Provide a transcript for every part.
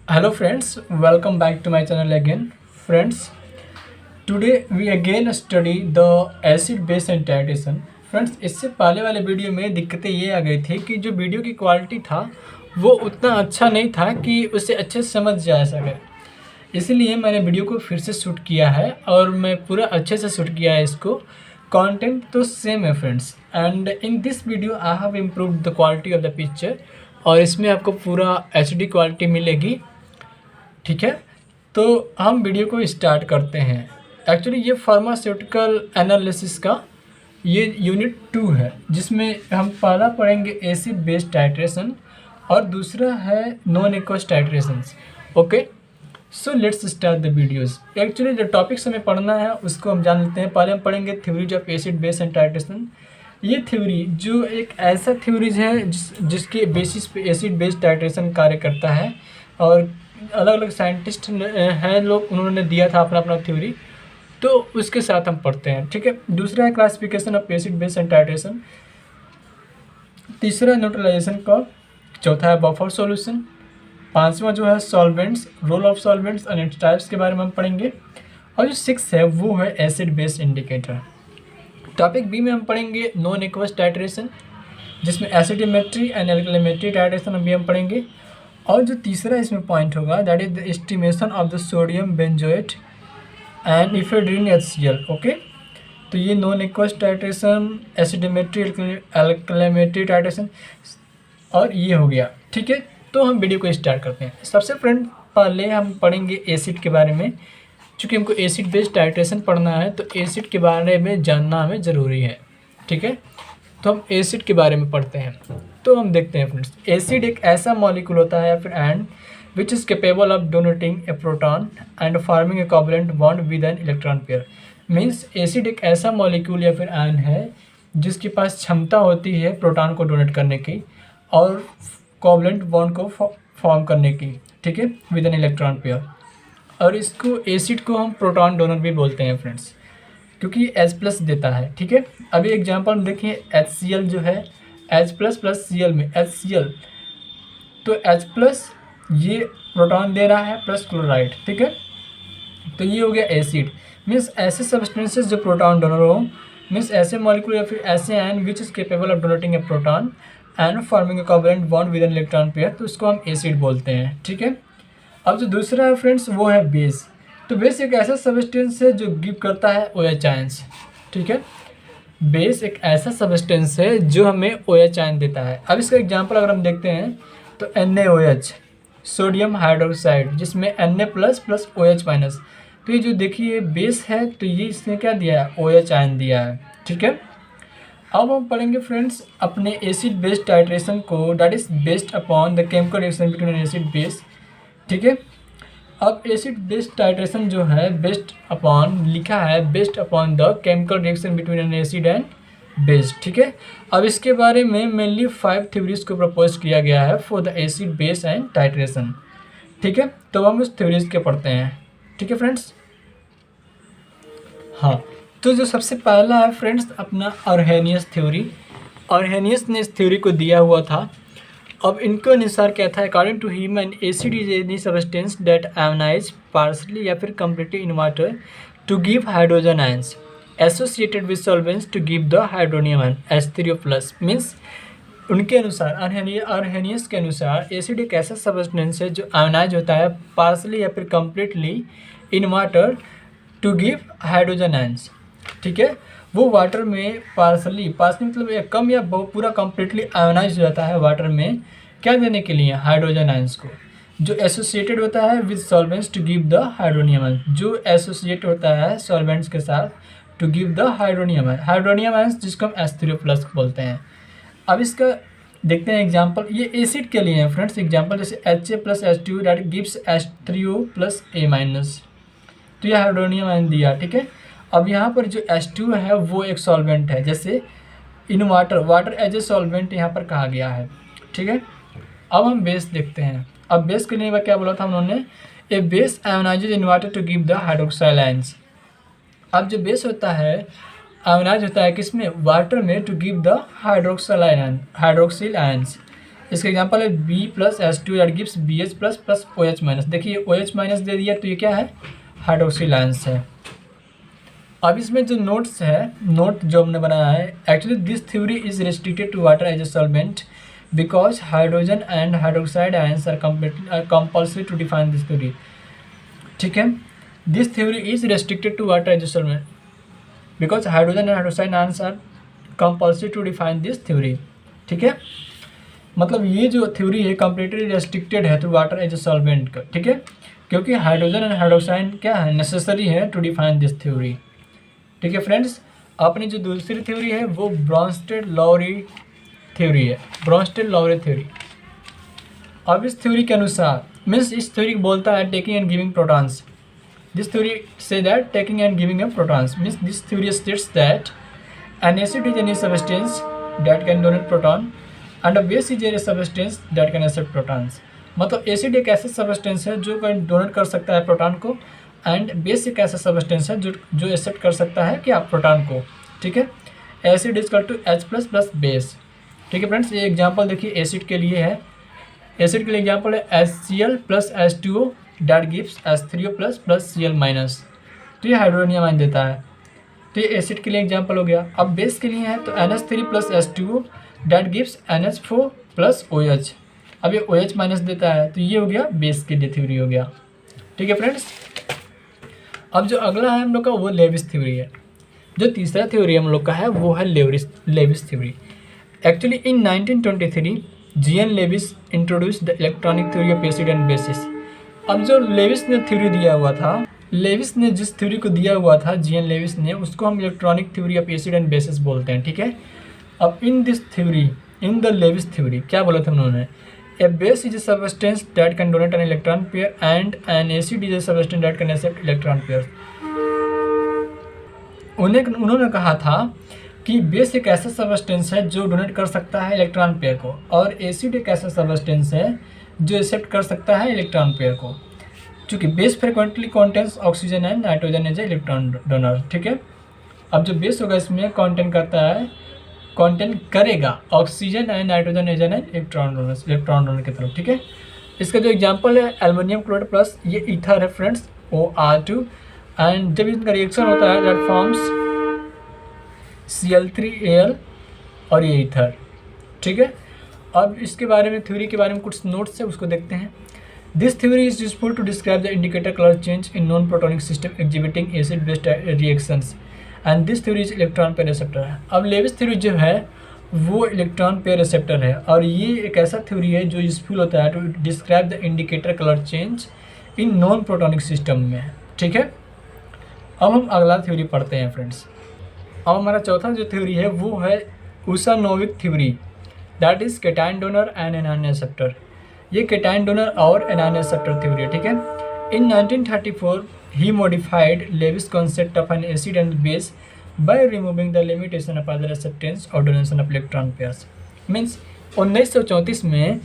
Hello friends, welcome back to my channel again. Friends, today we again study the acid base and titration. Friends इससे पहले वाले video में दिक्कतें ये आ गई थी कि जो वीडियो की क्वालिटी था वो उतना अच्छा नहीं था कि उसे अच्छे से समझ जा सके। इसीलिए मैंने वीडियो को फिर से शूट किया है और मैं पूरा अच्छे से शूट किया है इसको। कंटेंट तो सेम है friends, and in this video I have improved the quality of the picture और इसमें आपको पूरा एचडी क्वालिटी मिलेगी। ठीक है, तो हम वीडियो को स्टार्ट करते हैं। एक्चुअली ये फार्मास्यूटिकल एनालिसिस का ये यूनिट 2 है, जिसमें हम पहला पढ़ेंगे एसिड बेस टाइट्रेशन और दूसरा है non aqueous titrations. Okay, so let's start the videos. Actually जो टॉपिक्स हमें पढ़ना है उसको हम जान लेते हैं। पहले हम पढ़ेंगे theories of acid base and titration. ये थ्योरी जो एक ऐसा थ्योरीज है जिसके बेसिस पे एसिड बेस टाइट्रेशन कार्य करता है, और अलग अलग साइंटिस्ट हैं लोग, उन्होंने दिया था अपना अपना थ्योरी, तो उसके साथ हम पढ़ते हैं। ठीक है, दूसरा है classification of acid base and titration, तीसरा न्यूट्रलाइजेशन का, चौथा है बफर सॉल्यूशन, पांचवा जो है solvents, role of solvents and its types के बारे में हम पढ़ेंगे, और जो सिक्स है वो है acid base indicator. Topic B में हम पढ़ेंगे नॉन एक्वस टाइट्रेशन, जिसमें एसिडोमेट्री एंड एल्कलीमेट्री टाइट्रेशन भी हम पढ़ेंगे, और जो तीसरा इसमें पॉइंट होगा that is the estimation of the sodium benzoate and ephedrine HCl। Okay, तो ये non aqueous titration, acidometry, alkalimetry titration, और ये हो गया। ठीक है, तो हम वीडियो को स्टार्ट करते हैं। सबसे फ्रेंड पहले हम पढ़ेंगे एसिड के बारे में। चूँकि हमको एसिड बेस्ड टाइट्रेशन पढ़ना है तो एसिड के बारे में जानना हमें ज़रूरी है। ठीक है, तो हम एसिड के बारे में पढ़ते हैं। तो हम देखते हैं फ्रेंड्स, एसिड एक ऐसा मॉलिक्यूल होता है या फिर and which is capable of donating A proton and forming a covalent bond with N electron pair. Means acid एक ऐसा मॉलिक्यूल या फिर एंड है जिसके पास क्षमता होती है प्रोटॉन को डोनेट करने की और कोवलेंट बॉन्ड को फॉर्म करने की। ठीक है, विद एन इलेक्ट्रॉन पेयर, और इसको एसिड को हम प्रोटॉन डोनर भी बोलते हैं फ्रेंड्स, क्योंकि ये H+ देता है। ठीक है, अभी एग्जांपल में देखिए HCl जो है H+ प्लस Cl में HCl, तो H+ ये प्रोटॉन दे रहा है प्लस क्लोराइड। ठीक है, तो ये हो गया एसिड। मीन्स ऐसे सब्सटेंसेस जो प्रोटॉन डोनर हो, मीन्स ऐसे मॉलिक्यूल या फिर ऐसे ion which is capable of donating A proton and forming a covalent bond with N electron pair, तो उसको हम एसिड बोलते हैं। ठीक है, अब जो दूसरा है फ्रेंड्स वो है बेस। तो बेस एक ऐसा सब्सटेंस है जो गिव करता है OH आयंस। ठीक है, बेस एक ऐसा सब्सटेंस है जो हमें OH आयन देता है। अब इसका एग्जांपल अगर हम देखते हैं तो NaOH, सोडियम हाइड्रोक्साइड, जिसमें Na plus plus OH minus, तो ये जो देखिए बेस है, तो ये इसने क्या दिया है, OH आयन दिया है। ठीक है, अब हम पढ़ेंगे फ्रेंड्स अपने एसिड बेस टाइट्रेशन को, that is based upon the chemical reaction between acid base. ठीक है, अब एसिड बेस्ड टाइट्रेशन जो है बेस्ड अपॉन लिखा है based upon the chemical reaction between N acid and base. ठीक है, अब इसके बारे में मेनली 5 थ्योरीज को प्रपोज किया गया है for the acid base and titration. ठीक है, तो हम उस थ्योरीज के पढ़ते हैं। ठीक है फ्रेंड्स, हाँ, तो जो सबसे पहला है फ्रेंड्स अपना अर्हेनियस थ्योरी। अर्हेनियस ने इस थ्योरी को दिया हुआ था। अब इनके अनुसार क्या था, according to him an acid is any substance that ionize partially या फिर completely in water to give hydrogen ions associated with solvents to give the hydronium ion H3O+। मीन्स उनके अनुसार, अर्हेनियस के अनुसार एसिड एक ऐसा सब्सटेंस है जो आयोनाइज होता है पार्शली या फिर completely in water to give hydrogen ions. ठीक है, वो वाटर में पार्सली मतलब या कम या पूरा कम्प्लीटली आयोनाइज हो जाता है वाटर में, क्या देने के लिए, हाइड्रोजन आयंस को, जो एसोसिएटेड होता है with solvents to give the hydronium ion, जो एसोसिएट होता है सॉल्वेंट्स के साथ to give the hydronium ion. Hydronium ions जिसको हम H3O+ बोलते हैं। अब इसका देखते हैं एग्जाम्पल, ये एसिड के लिए है फ्रेंड्स। एग्जाम्पल जैसे Ha+H2 दैट गिव्स H3O+A-, तो यह हाइड्रोनियम आयन दिया। ठीक है, अब यहाँ पर जो H2 है वो एक सॉल्वेंट है, जैसे in water as a solvent यहाँ पर कहा गया है। ठीक है, अब हम बेस देखते हैं। अब बेस के लिए क्या बोला था उन्होंने, a base ionizes in water to give the hydroxyl ions. अब जो बेस होता है आयोनाइज होता है किसमें, वाटर में, to give the hydroxyl ions. इसका एग्जांपल है B+H2 that gives BH plus plus OH minus. देखिए OH माइनस दे दिया तो ये क्या है, हाइड्रोक्सिल आयंस है। अब इसमें जो नोट्स है, नोट जो हमने बनाया है, actually this theory is restricted to water as a solvent because hydrogen and hydroxide ions are compulsory to define this theory. ठीक है, this theory is restricted to water as a solvent because hydrogen and hydroxide ions are compulsory to define this theory. ठीक है, मतलब ये जो theory है completely restricted है to water as a solvent का। ठीक है, क्योंकि हाइड्रोजन एंड हाइड्रोक्साइड क्या है, नेसेसरी है टू डिफाइन दिस थ्योरी। ठीक है फ्रेंड्स, अपनी जो दूसरी थ्योरी है वो ब्रॉन्स्टेड-लाउरी थ्योरी है, ब्रॉन्स्टेड-लाउरी थ्योरी। अब इस थ्योरी के अनुसार मीन्स इस थ्योरी बोलता है taking and giving protons. This theory say that taking and giving a protons means this theory states that an acid is any substance that can donate proton and a base is a substance that can accept protons। मतलब acid एक ऐसा substance है जो donate कर सकता है proton को, and base एक ऐसा सब्सटेंस है जो एक्सेप्ट कर सकता है कि आप प्रोटॉन को। ठीक है, acid is equal to H plus plus base. ठीक है फ्रेंड्स, ये एग्जांपल देखिए एसिड के लिए है। एसिड के लिए एग्जांपल है HCl plus H2O that gives H3O plus plus Cl minus. तो ये हाइड्रोनियम आयन देता है। तो ये एसिड के लिए एग्जांपल हो गया। अब बेस के लिए है तो NH3 plus H2O that gives NH4 plus OH। अब ये OH माइनस देता है तो ये हो गया बेस के लिए थ्योरी हो गया। ठीक है फ्रेंड्स, अब जो अगला है हम लोग का वो लेविस थ्योरी है। जो तीसरा थ्योरी हम लोग का है वो है Lewis theory. Actually in 1923 G.N. Lewis introduce the electronic theory of acid and basis. अब जो लेविस ने थ्योरी दिया हुआ था, लेविस ने जिस थ्योरी को दिया हुआ था G.N. लेविस ने, उसको हम electronic theory of acid and bases बोलते हैं। ठीक है, अब in this theory, in the Lewis theory क्या बोला था उन्होंने, a base is a substance that can donate an electron pair and an acid is a substance that can accept electron pair. उन्होंने कहा था कि बेस एक ऐसा सबस्टेंस है जो डोनेट कर सकता है इलेक्ट्रॉन पेयर को, और एसिड एक ऐसा सबस्टेंस है जो एक्सेप्ट कर सकता है इलेक्ट्रॉन पेयर को। चूँकि base frequently contains oxygen and nitrogen as a electron donor. ठीक है, अब जो बेस होगा इसमें कॉन्टेंट करेगा oxygen and nitrogen as an electron donor की तरफ। ठीक है, इसका जो एग्जांपल है एल्युमिनियम क्लोराइड प्लस ये ईथर है फ्रेंड्स, OR2, एंड जब इनका रिएक्शन होता है दैट फॉर्म्स Cl3Al और ये ईथर। ठीक है, अब इसके बारे में थ्योरी के बारे में कुछ नोट्स है उसको देखते हैं। This theory is useful to describe the indicator colour change in non protonic system exhibiting acid based reactions and this theory is electron pair receptor है। अब लेविस थ्योरी जो है वो इलेक्ट्रॉन पेयर रिसेप्टर है, और ये एक ऐसा थ्योरी है जो यूजफुल होता है to describe the indicator colour change in non protonic system में। ठीक है, अब हम अगला थ्योरी पढ़ते हैं फ्रेंड्स। अब हमारा चौथा जो थ्योरी है वो है Usanovich theory, that is cation donor and anion acceptor. ये केटायन डोनर और एनायन एक्सेप्टर थ्योरी है। ठीक है, in 1934 he modified Lewis concept of an acid and base by removing the limitation of other acceptance or donation of electron pairs। Means 1934 में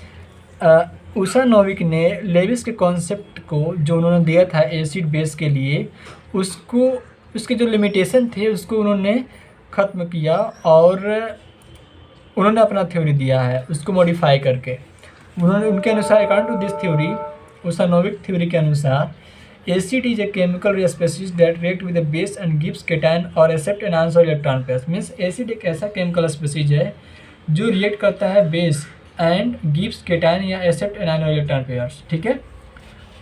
उसानोविक ने Levi's के concept को जो उन्होंने दिया था एसिड बेस के लिए, उसको उसके जो लिमिटेशन थे उसको उन्होंने ख़त्म किया और उन्होंने अपना थ्योरी दिया है उसको मॉडिफाई करके। उन्होंने उनके अनुसार according to this theory, Usanovich theory के अनुसार acid is a chemical species that react with a base and gives cation or accept anions or electron pairs। Means acid एक ऐसा केमिकल स्पीसीज है जो रिएक्ट करता है बेस एंड गिव्स केटायन या accept anion और इलेक्ट्रॉन पेयर्स। ठीक है,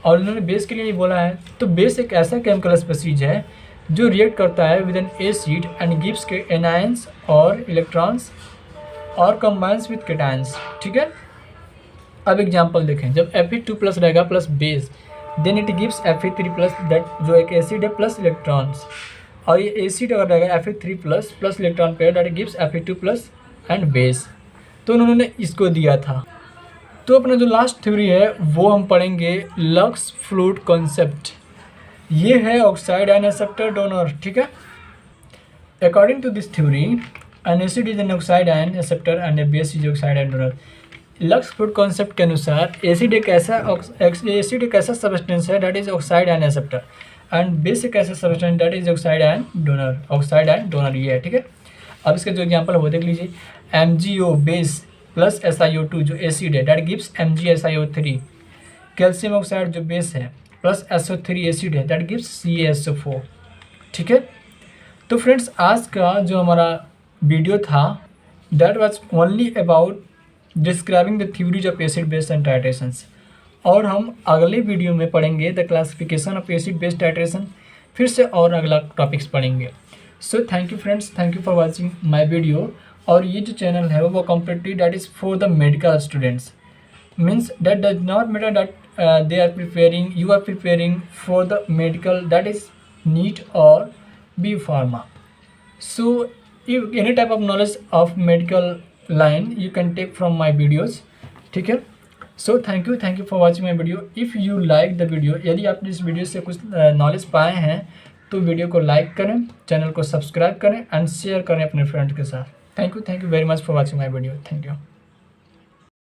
और उन्होंने बेस के लिए नहीं बोला है, तो बेस एक ऐसा केमिकल स्पीसीज है जो रिएक्ट करता है with an acid and gives anions और इलेक्ट्रॉन्स और कंबाइंस विद केटायंस। ठीक है, अब एग्जांपल देखें, जब Fe2 प्लस रहेगा plus base then it gives Fe3 plus, that जो एक एसिड है प्लस इलेक्ट्रॉन्स, और ये एसिड अगर रहेगा Fe3 plus plus electron pair that gives Fe2 plus and base. तो उन्होंने इसको दिया था। तो अपना जो लास्ट थ्योरी है वो हम पढ़ेंगे लक्स फ्लूइड कॉन्सेप्ट। ये है ऑक्साइड एंड एक्सेप्टर डोनर। ठीक है, according to this theory an acid is an oxide and acceptor and a base is oxide and donor. Lux fluid concept के अनुसार एसिड एक ऐसा सब्सटेंस है that is oxide and acceptor and base एक ऐसा substance that is oxide and donor. ये है। ठीक है, अब इसका जो एग्जांपल है वो देख लीजिए, MgO बेस प्लस SiO2 जो एसिड है that gives MgSiO3। Calcium oxide जो बेस है प्लस SO3 एसिड है दैट गिव्स CaSO4। ठीक है, तो फ्रेंड्स आज का जो हमारा वीडियो था that was only about describing the theories of acid base and titrations. और हम अगले वीडियो में पढ़ेंगे the classification of acid base titration, फिर से और अगला टॉपिक्स पढ़ेंगे। So thank you friends, thank you for watching my video. और ये जो चैनल है वो completely that is for the medical students, means that does not matter that they are preparing, you are preparing for the medical, that is NEET or B Pharma. So if any type of knowledge of medical line you can take from my videos, ठीक है। So thank you for watching my video. If you like the video, यदि आपने इस video से कुछ knowledge पाए हैं तो वीडियो को लाइक करें, चैनल को सब्सक्राइब करें एंड शेयर करें अपने फ्रेंड्स के साथ। Thank you very much for watching my video. Thank you.